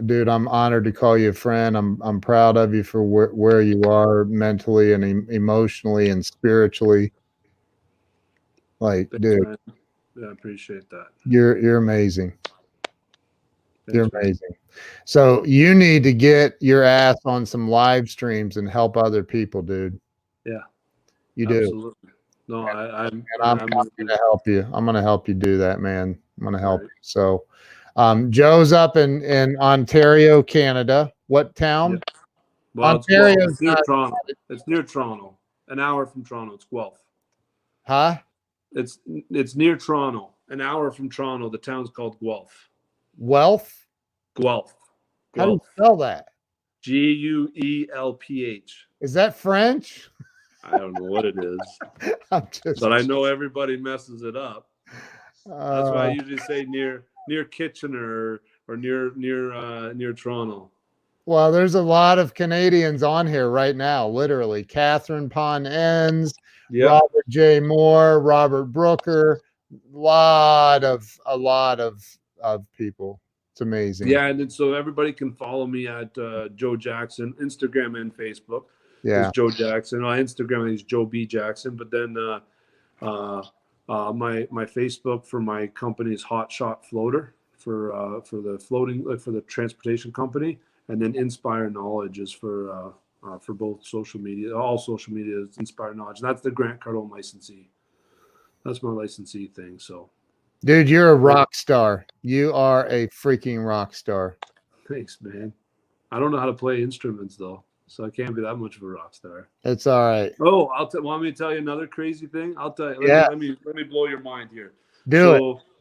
dude, I'm honored to call you a friend. I'm proud of you for where you are mentally and emotionally and spiritually. Like, Thanks, dude, man. Yeah, I appreciate that. you're amazing. You're Thanks, man. amazing. So you need to get your ass on some live streams and help other people, dude. Yeah, You do. absolutely. No, And I'm I'm with happy you. to help you. I'm going to help you do that, man. I'm going to help Right. you. So, Joe's up in Ontario, Canada. What Yeah. town? Well, it's Guelph. Ontario's It's near not, Toronto. It's near Toronto. An hour from Toronto. It's Guelph. huh? It's near Toronto. An hour from Toronto. The town's called Guelph. Wealth? Guelph. How do you Guelph. spell that? Guelph. Is that French? I don't know what it is, I'm just, but I know everybody messes it up. That's why I uh, usually say near Kitchener or near Toronto. well, there's a lot of Canadians on here right now, literally. Catherine Pon Enns, Yep. Robert J. Moore, Robert Brooker, a lot of people. It's amazing. Yeah, and then so everybody can follow me at Joe Jackson, Instagram and Facebook is Yeah. Joe Jackson. On Instagram is Joe B Jackson, but then uh, my Facebook for my company is Hot Shot Floater for the floating for the transportation company, and then Inspire Knowledge is for both social media. All social media is Inspire Knowledge, and that's the Grant Cardone licensee. That's my licensee thing. So Dude, you're a rock star. You are a freaking rock star. thanks, man. I don't know how to play instruments though, so I can't be that much of a rock star. It's all right. Oh, want me to tell you another crazy thing? I'll tell you. Yeah, Let me blow your mind here. do it.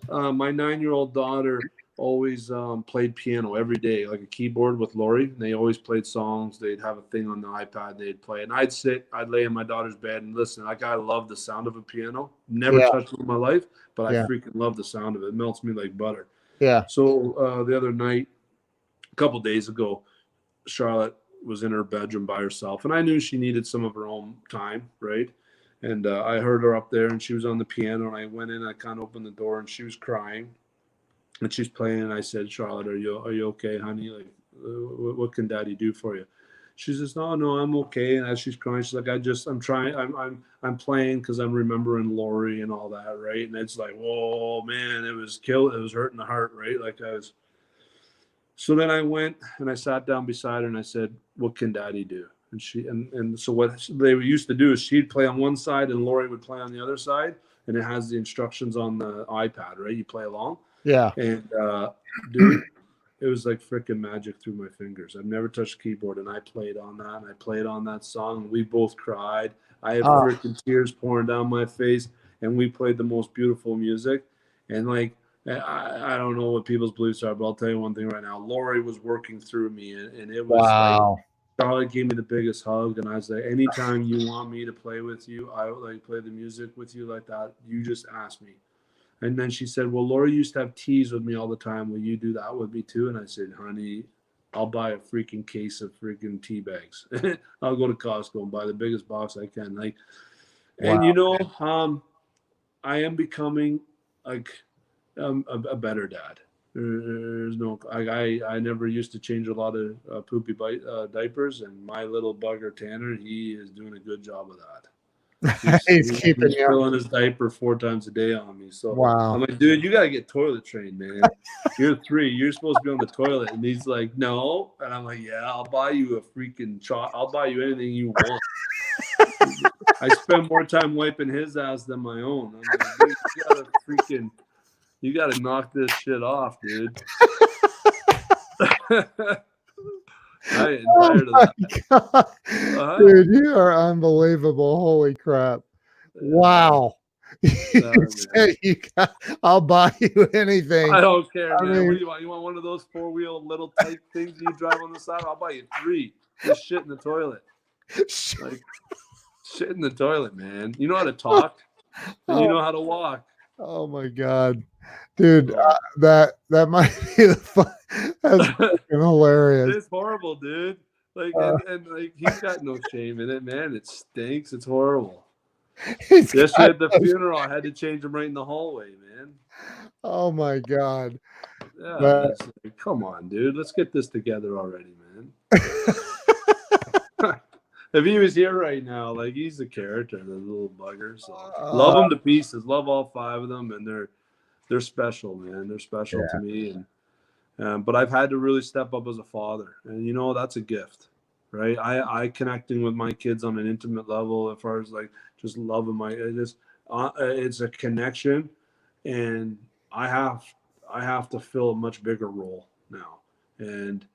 So, my 9-year-old daughter always played piano every day, like a keyboard with Lori. And they always played songs. They'd have a thing on the iPad. They'd play, and I'd lay in my daughter's bed and listen. Like I love the sound of a piano. Never Yeah, touched it in my life, but I yeah, freaking love the sound of it. It melts me like butter. yeah. So the other night, a couple days ago, Charlotte was in her bedroom by herself, and I knew she needed some of her own time, right? And I heard her up there, and she was on the piano. And I went in, I kind of opened the door, and she was crying, and she's playing. And I said, "Charlotte, are you okay, honey? Like, what can Daddy do for you?" She says, "No, I'm okay." And as she's crying, she's like, I'm trying, I'm playing because I'm remembering Lori and all that, right?" And it's like, whoa, man, it was hurting the heart, right? Like I was. So then I went and I sat down beside her and I said, "What can Daddy do?" And and so what they used to do is she'd play on one side and Lori would play on the other side, and it has the instructions on the iPad, right? You play along, Yeah. and dude, it was like freaking magic through my fingers. I've never touched a keyboard, and I played on that, and I played on that song, and we both cried. I had Oh, freaking tears pouring down my face, and we played the most beautiful music, and like I don't know what people's beliefs are, but I'll tell you one thing right now. Lori was working through me, and it was like wow. Charlotte gave me the biggest hug, and I was like, anytime you want me to play with you, I would like play the music with you like that. You just ask me. And then she said, "Well, Lori used to have teas with me all the time. Will you do that with me too?" And I said, "Honey, I'll buy a freaking case of freaking tea bags. I'll go to Costco and buy the biggest box I can." Like, and Wow. I am becoming like a better dad. There's no, I never used to change a lot of poopy diapers, and my little bugger Tanner, he is doing a good job of that. He's keeping He's you. filling his diaper 4 times a day on me. So I'm Wow. like, dude, you gotta get toilet trained, man. You're 3. You're supposed to be on the toilet. And he's like, no. And I'm like, yeah, I'll buy you a freaking I'll buy you anything you want. I spend more time wiping his ass than my own. I'm like, dude, you gotta knock this shit off, dude. I am Oh tired of my that. God. Uh-huh. Dude, you are unbelievable. Holy crap. Yeah, man. Wow. You Man. say I'll buy you anything. I don't care, I man. What mean, do you want? You want one of those 4-wheel little tight things you drive on the side? I'll buy you 3. Just shit in the toilet. Like, Shit in the toilet, man. You know how to talk, and you Oh, know how to walk. oh my God, dude, So that might be the fun. That's freaking hilarious. it's horrible, dude. Like Uh, and like he's got no shame in it, man. It stinks. It's horrible. he's Yesterday got at the those, funeral, I had to change him right in the hallway, man. oh my God. Yeah, That, it's like, come on, dude. Let's get this together already, man. If he was here right now, like he's a character, the little bugger. So love uh, him to pieces. Love all five of them, and they're special, man. They're special to yeah, me, and but I've had to really step up as a father, and you know that's a gift, right? I connecting with my kids on an intimate level, as far as like just loving my it's a connection, and I have I have to fill a much bigger role now, and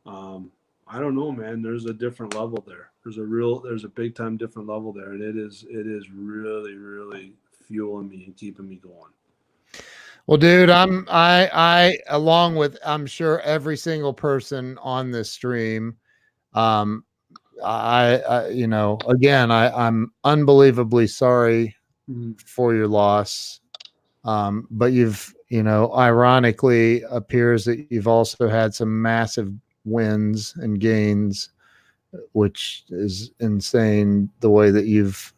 um, I don't know, man. There's a different level there. There's a big time different level there, and it is really fueling me and keeping me going. well, dude, I along with I'm sure every single person on this stream, um, you know, again, I'm unbelievably sorry Mhm. for your loss. But you've, you know, ironically appears that you've also had some massive wins and gains, which is insane the way that you've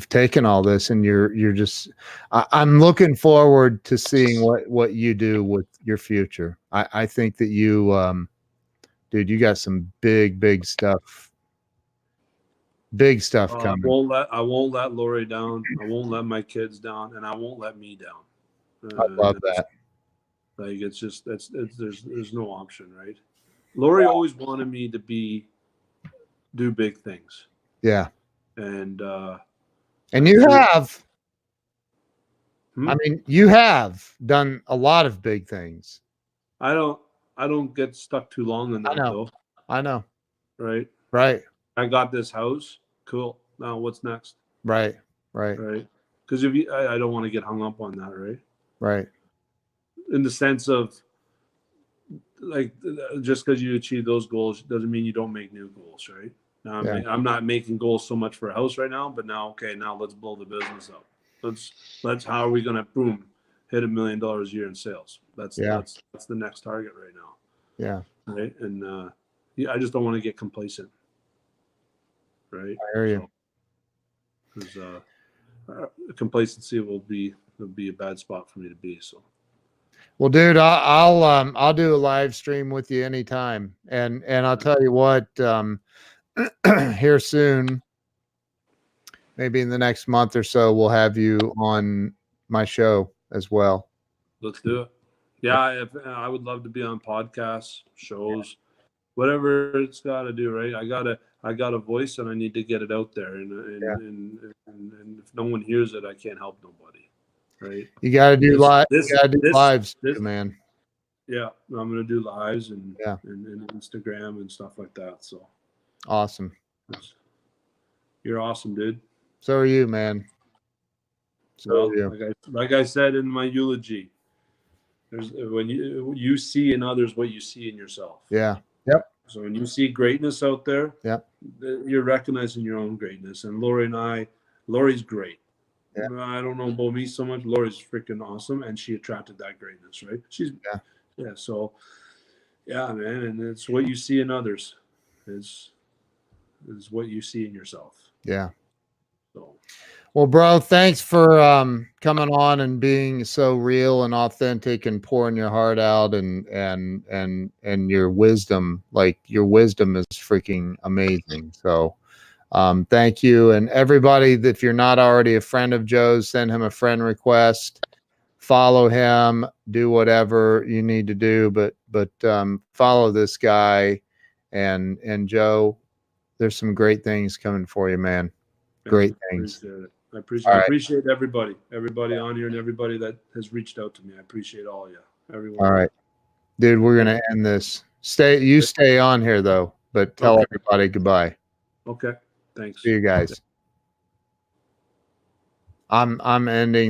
taken all this, and you're just I'm looking forward to seeing what you do with your future. I think that you dude, you got some big stuff coming. I won't let Lori down. I won't let my kids down, and I won't let me down. I And love that's that. like it's just it's there's no option, right? Lori always wanted me to do big things, Yeah, and and like you through have. I mean, you have done a lot of big things. I don't I don't get stuck too long on I that know. though, I know. right? Right. I got this house, cool. Now what's next, Right. Right. right? Because if you I don't want to get hung up on that, right? Right. In the sense of like just because you achieve those goals doesn't mean you don't make new goals, right? Now Yeah. I'm not making goals so much for a house right now, but now okay, now let's blow the business up. Let's how are we gonna boom hit $1 million a year in sales? Yeah. That's the next target right now, Yeah. right? And yeah, I just don't want to get complacent, right? I hear you. So because complacency will be a bad spot for me to be. So Well, dude, I'll do a live stream with you anytime, and I'll tell you what, here soon, maybe in the next month or so, we'll have you on my show as well. let's do it. Yeah, I would love to be on podcasts, shows, whatever it's got to do, right? I got a voice and I need to get it out there, Yeah. and if no one hears it, I can't help nobody, right? You got to do This live. this You got to do this lives, this man. yeah, I'm gonna do lives Yeah. and Instagram and stuff like that. So Awesome. you're awesome, dude. So are you, man. So are Well, you. like I said in my eulogy, there's when you see in others what you see in yourself. Yeah. Yep. So when you see greatness out there, Yep. you're recognizing your own greatness. And Lori's great. Yeah. I don't know about me so much. Lori's freaking awesome, and she attracted that greatness, right? Yeah. So yeah, man, and it's what you see in others is what you see in yourself. Yeah. So Well, bro, thanks for coming on and being so real and authentic and pouring your heart out and your wisdom. Like your wisdom is freaking amazing. So thank you. And everybody, if you're not already a friend of Joe's, send him a friend request, follow him, do whatever you need to do, but follow this guy and Joe, there's some great things coming for you, man. Great things. appreciate it. All I right. appreciate everybody on here, and everybody that has reached out to me. I appreciate all of you, everyone. All right. Dude, we're gonna end this. Stay on here though, but tell Okay. everybody goodbye. Okay. Thanks. See you guys. I'm ending